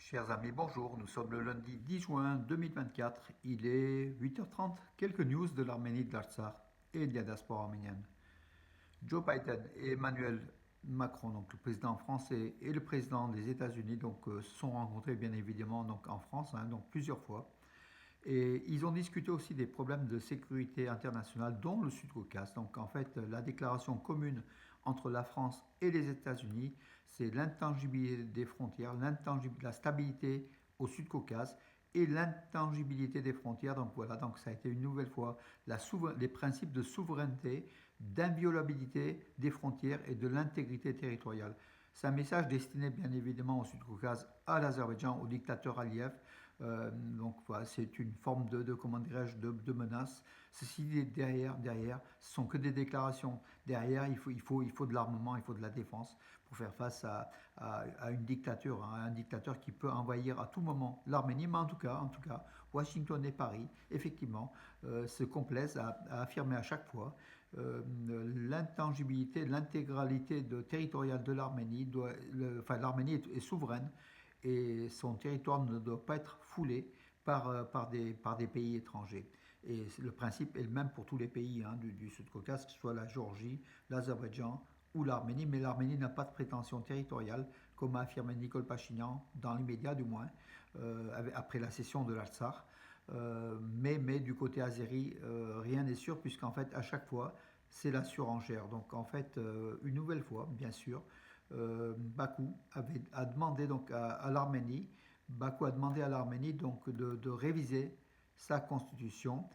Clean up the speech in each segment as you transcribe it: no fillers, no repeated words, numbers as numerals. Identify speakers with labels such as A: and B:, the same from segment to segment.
A: Chers amis, bonjour. Nous sommes le lundi 10 juin 2024. Il est 8h30. Quelques news de l'Arménie, de l'Artsakh et de la diaspora arménienne. Joe Biden et Emmanuel Macron, donc le président français et le président des États-Unis, se sont rencontrés bien évidemment donc en France, donc plusieurs fois. Et ils ont discuté aussi des problèmes de sécurité internationale, dont le Sud-Caucase. Donc en fait, la déclaration commune entre la France et les États-Unis, c'est l'intangibilité des frontières, la stabilité au Sud-Caucase et l'intangibilité des frontières. Donc voilà, donc ça a été une nouvelle fois les principes de souveraineté, d'inviolabilité des frontières et de l'intégrité territoriale. C'est un message destiné bien évidemment au Sud-Caucase, à l'Azerbaïdjan, au dictateur Aliyev. Donc voilà, c'est une forme comment dirais-je, de menace. Ceci dit, derrière, ce sont que des déclarations. Derrière, il faut de l'armement, il faut de la défense pour faire face à une dictature, un dictateur qui peut envahir à tout moment l'Arménie. Mais en tout cas, Washington et Paris, effectivement, se complaisent à affirmer à chaque fois l'intangibilité, l'intégralité territoriale de l'Arménie. L'Arménie est souveraine et son territoire ne doit pas être foulé par des pays étrangers. Et le principe est le même pour tous les pays du Sud-Caucase, que ce soit la Géorgie, l'Azerbaïdjan ou l'Arménie, mais l'Arménie n'a pas de prétention territoriale, comme a affirmé Nicole Pachinian, dans l'immédiat du moins, après la cession de l'Artsakh. Mais du côté azéri, rien n'est sûr, puisqu'en fait, à chaque fois, c'est la surenchère. Donc en fait, une nouvelle fois, bien sûr, Bakou a demandé donc à l'Arménie, Bakou a demandé à l'Arménie donc de réviser sa constitution.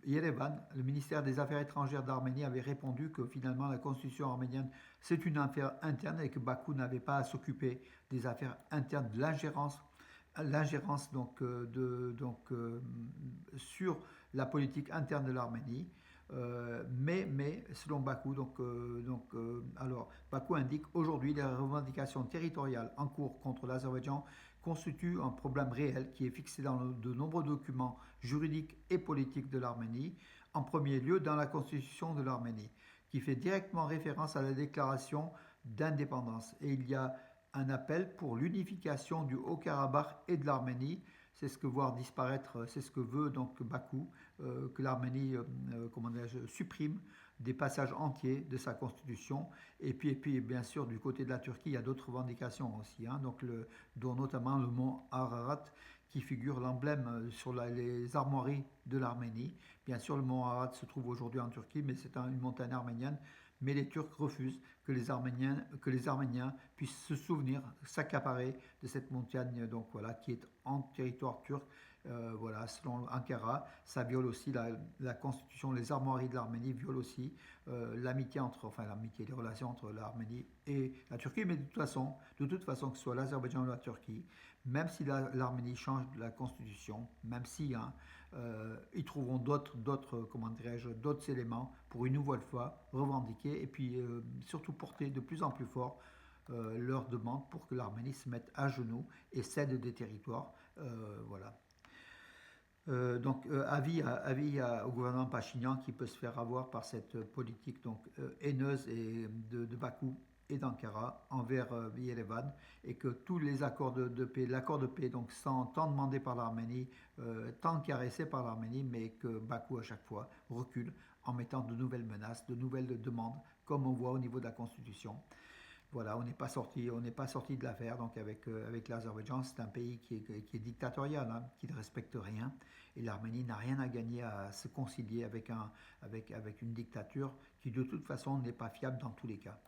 A: Yerevan, le ministère des Affaires étrangères d'Arménie, avait répondu que finalement la constitution arménienne c'est une affaire interne et que Bakou n'avait pas à s'occuper des affaires internes, de l'ingérence sur la politique interne de l'Arménie. Mais selon Bakou, alors Bakou indique aujourd'hui les revendications territoriales en cours contre l'Azerbaïdjan constituent un problème réel qui est fixé dans de nombreux documents juridiques et politiques de l'Arménie, en premier lieu dans la constitution de l'Arménie, qui fait directement référence à la déclaration d'indépendance. Et il y a un appel pour l'unification du Haut-Karabakh et de l'Arménie. C'est ce que voir disparaître, c'est ce que veut donc Bakou, que l'Arménie supprime des passages entiers de sa constitution. Et puis, bien sûr, du côté de la Turquie, il y a d'autres revendications aussi, dont notamment le mont Ararat, qui figure l'emblème sur les armoiries de l'Arménie. Bien sûr, le mont Ararat se trouve aujourd'hui en Turquie, mais c'est une montagne arménienne. Mais les Turcs refusent que les Arméniens puissent se souvenir, s'accaparer de cette montagne, donc voilà, qui est en territoire turc. Voilà, selon Ankara, ça viole aussi la constitution, les armoiries de l'Arménie violent aussi l'amitié, les relations entre l'Arménie et la Turquie. Mais de toute façon, que ce soit l'Azerbaïdjan ou la Turquie, même si l'Arménie change la constitution, même si ils trouveront d'autres éléments pour une nouvelle fois revendiquer et puis surtout porter de plus en plus fort leur demande pour que l'Arménie se mette à genoux et cède des territoires. Voilà. Avis au gouvernement Pachinian qui peut se faire avoir par cette politique haineuse de Bakou et d'Ankara envers Yerevan, et que tous les accords de paix, l'accord de paix donc tant demandé par l'Arménie, tant caressé par l'Arménie, mais que Bakou à chaque fois recule en mettant de nouvelles menaces, de nouvelles demandes, comme on voit au niveau de la Constitution. Voilà, on n'est pas sorti de l'affaire. Donc avec l'Azerbaïdjan, c'est un pays qui est dictatorial, qui ne respecte rien. Et l'Arménie n'a rien à gagner à se concilier avec une dictature qui de toute façon n'est pas fiable dans tous les cas.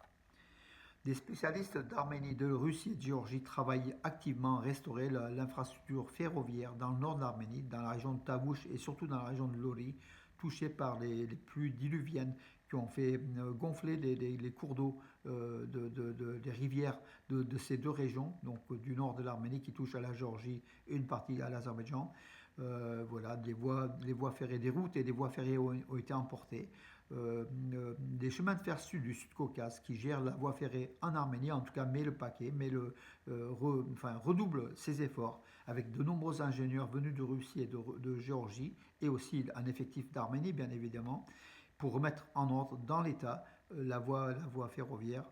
A: Des spécialistes d'Arménie, de Russie et de Géorgie travaillent activement à restaurer l'infrastructure ferroviaire dans le nord de l'Arménie, dans la région de Tavouche et surtout dans la région de Lori, touchée par les pluies diluviennes qui ont fait gonfler les cours d'eau des rivières de ces deux régions, donc du nord de l'Arménie qui touche à la Géorgie et une partie à l'Azerbaïdjan. Voilà, les voies ferrées, des routes et des voies ferrées ont été emportées. Des chemins de fer sud du Sud-Caucase qui gèrent la voie ferrée en Arménie, en tout cas met le paquet, redouble ses efforts avec de nombreux ingénieurs venus de Russie et de Géorgie et aussi un effectif d'Arménie bien évidemment pour remettre en ordre dans l'état la voie ferroviaire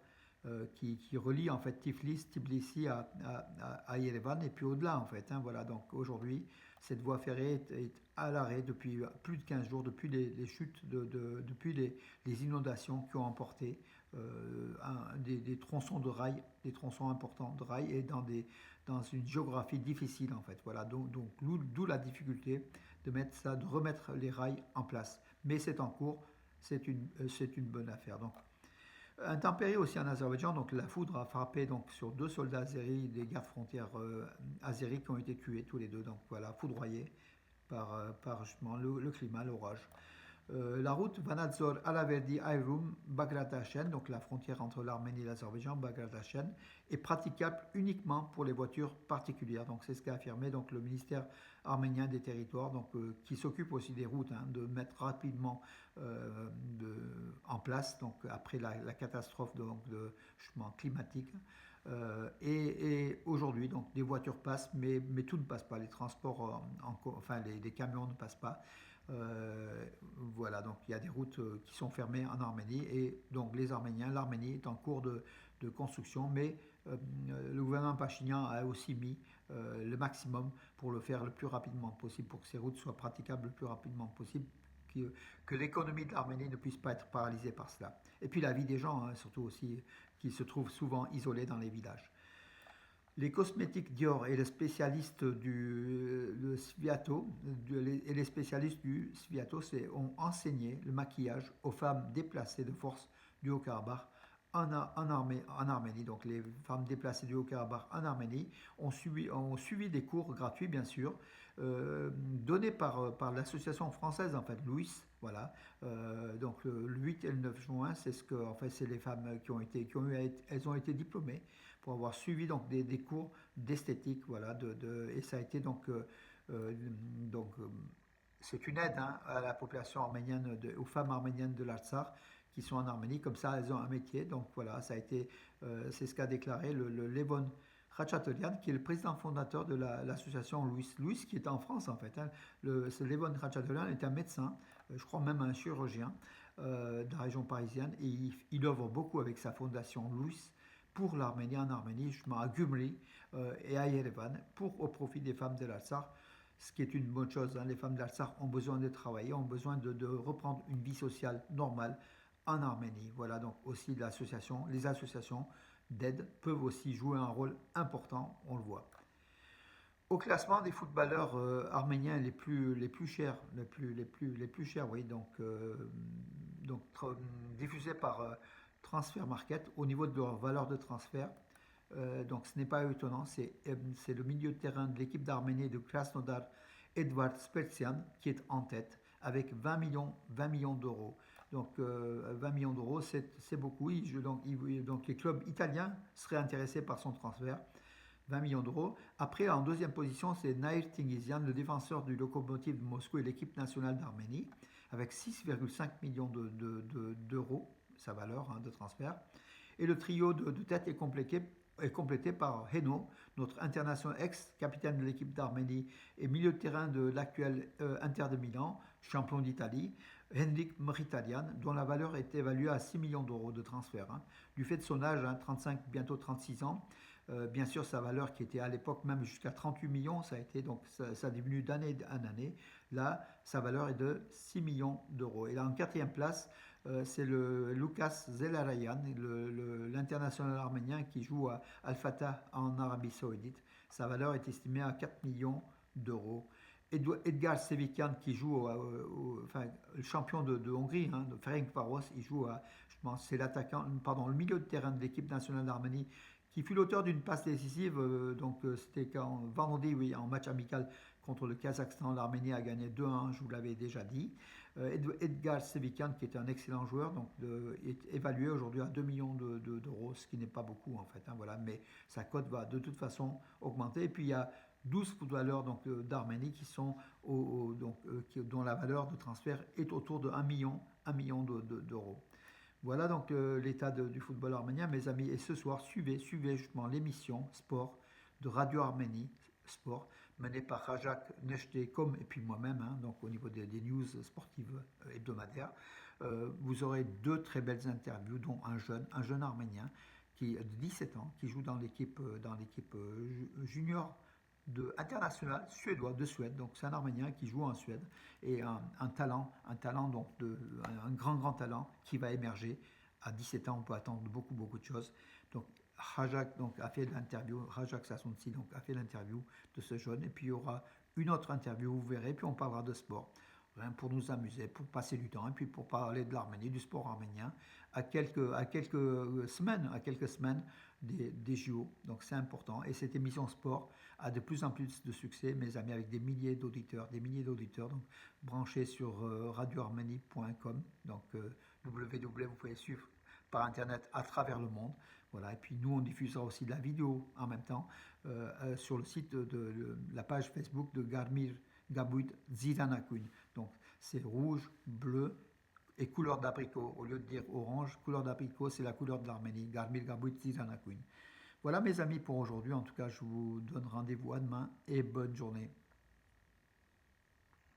A: qui relie en fait Tiflis, Tbilissi à Yerevan et puis au-delà en fait, hein, voilà, donc aujourd'hui, cette voie ferrée est à l'arrêt depuis plus de 15 jours, depuis les chutes, depuis les inondations qui ont emporté des tronçons de rail, des tronçons importants de rail et dans une géographie difficile en fait. Voilà, donc d'où la difficulté de mettre ça, de remettre les rails en place. Mais c'est en cours, c'est une bonne affaire. Donc, intempéries aussi en Azerbaïdjan, donc la foudre a frappé donc sur deux soldats azéris des gardes frontières azéris qui ont été tués tous les deux, donc voilà, foudroyés par justement le climat, l'orage. La route Vanadzor Alaverdi Ayrum Bagratachen, donc la frontière entre l'Arménie et l'Azerbaïdjan, Bagratachen, est praticable uniquement pour les voitures particulières. Donc c'est ce qu'a affirmé donc le ministère arménien des territoires, donc qui s'occupe aussi des routes, hein, de mettre rapidement en place, donc après la catastrophe justement, climatique. Et aujourd'hui, donc des voitures passent, mais tout ne passe pas. Les transports, enfin les camions ne passent pas. Voilà, donc il y a des routes qui sont fermées en Arménie et donc l'Arménie est en cours de construction, mais le gouvernement Pachinian a aussi mis le maximum pour le faire le plus rapidement possible, pour que ces routes soient praticables le plus rapidement possible, que l'économie de l'Arménie ne puisse pas être paralysée par cela. Et puis la vie des gens, hein, surtout aussi, qui se trouvent souvent isolés dans les villages. Les cosmétiques Dior et les spécialistes le Sviato et les spécialistes du Sviato ont enseigné le maquillage aux femmes déplacées de force du Haut-Karabakh en Arménie. Donc les femmes déplacées du Haut-Karabakh en Arménie ont suivi des cours gratuits, bien sûr, donnés par l'association française, en fait, Louis. Voilà. Donc le 8 et le 9 juin, c'est ce que, en fait, c'est les femmes elles ont été diplômées pour avoir suivi donc des cours d'esthétique, voilà, et ça a été euh, donc c'est une aide, hein, à la population arménienne, aux femmes arméniennes de l'Artsakh qui sont en Arménie, comme ça elles ont un métier, donc voilà, c'est ce qu'a déclaré le Levon Khachaturian, qui est le président fondateur de l'association Louis, qui est en France en fait, hein. Ce Levon Khachaturian est un médecin, je crois même un chirurgien de la région parisienne, et il œuvre beaucoup avec sa fondation Louis pour l'Arménie, en Arménie, justement à Gümri et à Yerevan, au profit des femmes de l'Artsakh, ce qui est une bonne chose, hein. Les femmes de l'Artsakh ont besoin de travailler, ont besoin de reprendre une vie sociale normale en Arménie. Voilà, donc aussi les associations d'aide peuvent aussi jouer un rôle important, on le voit. Au classement des footballeurs arméniens les plus chers, les plus chers, oui, diffusés par Transfer Market au niveau de leur valeur de transfert. Donc ce n'est pas étonnant, c'est le milieu de terrain de l'équipe d'Arménie de Krasnodar, Edvard Spetsian, qui est en tête avec 20 millions d'euros. Donc 20 millions d'euros, c'est beaucoup. Donc les clubs italiens seraient intéressés par son transfert. 20 millions d'euros. Après, en deuxième position, c'est Nair Tingisian, le défenseur du Lokomotiv de Moscou et l'équipe nationale d'Arménie, avec 6,5 millions d'euros, sa valeur, hein, de transfert. Et le trio de tête est complété par Heno, notre international ex-capitaine de l'équipe d'Arménie et milieu de terrain de l'actuel Inter de Milan, champion d'Italie, Henrik Mkhitaryan, dont la valeur est évaluée à 6 millions d'euros de transfert, hein, du fait de son âge, hein, 35, bientôt 36 ans. Bien sûr, sa valeur qui était à l'époque même jusqu'à 38 millions, ça diminue d'année en année. Là, sa valeur est de 6 millions d'euros. Et là, en quatrième place, c'est le Lucas Zelarayan, l'international arménien qui joue à Al-Fatah en Arabie Saoudite. Sa valeur est estimée à 4 millions d'euros. Edgar Sevikan qui joue enfin, le champion de Hongrie, hein, de Ferencváros, il joue c'est le milieu de terrain de l'équipe nationale d'Arménie qui fut l'auteur d'une passe décisive. C'était vendredi, oui, en match amical contre le Kazakhstan. L'Arménie a gagné 2-1, je vous l'avais déjà dit. Edgar Sevikan, qui est un excellent joueur, est évalué aujourd'hui à 2 millions d'euros, ce qui n'est pas beaucoup en fait, hein, voilà, mais sa cote va de toute façon augmenter. Et puis il y a 12 footballeurs d'Arménie qui sont dont la valeur de transfert est autour de 1 million d'euros. Voilà donc l'état du football arménien, mes amis. Et ce soir, suivez justement l'émission Sport de Radio Arménie Sport, menée par Rajak Nechtékom et puis moi-même, hein, donc au niveau des news sportives vous aurez deux très belles interviews, dont un jeune arménien de 17 ans, qui joue dans l'équipe junior international suédois de Suède. Donc c'est un Arménien qui joue en Suède et un talent donc un grand talent qui va émerger. À 17 ans, on peut attendre beaucoup de choses. Donc Rajak donc a fait l'interview, Rajak Sassounsi donc a fait l'interview de ce jeune et puis il y aura une autre interview, vous verrez, puis on parlera de sport. Rien pour nous amuser, pour passer du temps et puis pour parler de l'Arménie, du sport arménien à quelques semaines des JO. Donc c'est important. Et cette émission sport a de plus en plus de succès, mes amis, avec des milliers d'auditeurs, donc branchés sur radioarménie.com, donc www, vous pouvez suivre par internet à travers le monde. Voilà. Et puis nous, on diffusera aussi de la vidéo en même temps sur le site de la page Facebook de Garmir Gabuit Zidanakun. Donc c'est rouge, bleu et couleur d'abricot. Au lieu de dire orange, couleur d'abricot, c'est la couleur de l'Arménie. Garmir Gabuit Zidanakun. Voilà mes amis pour aujourd'hui. En tout cas, je vous donne rendez-vous à demain et bonne journée.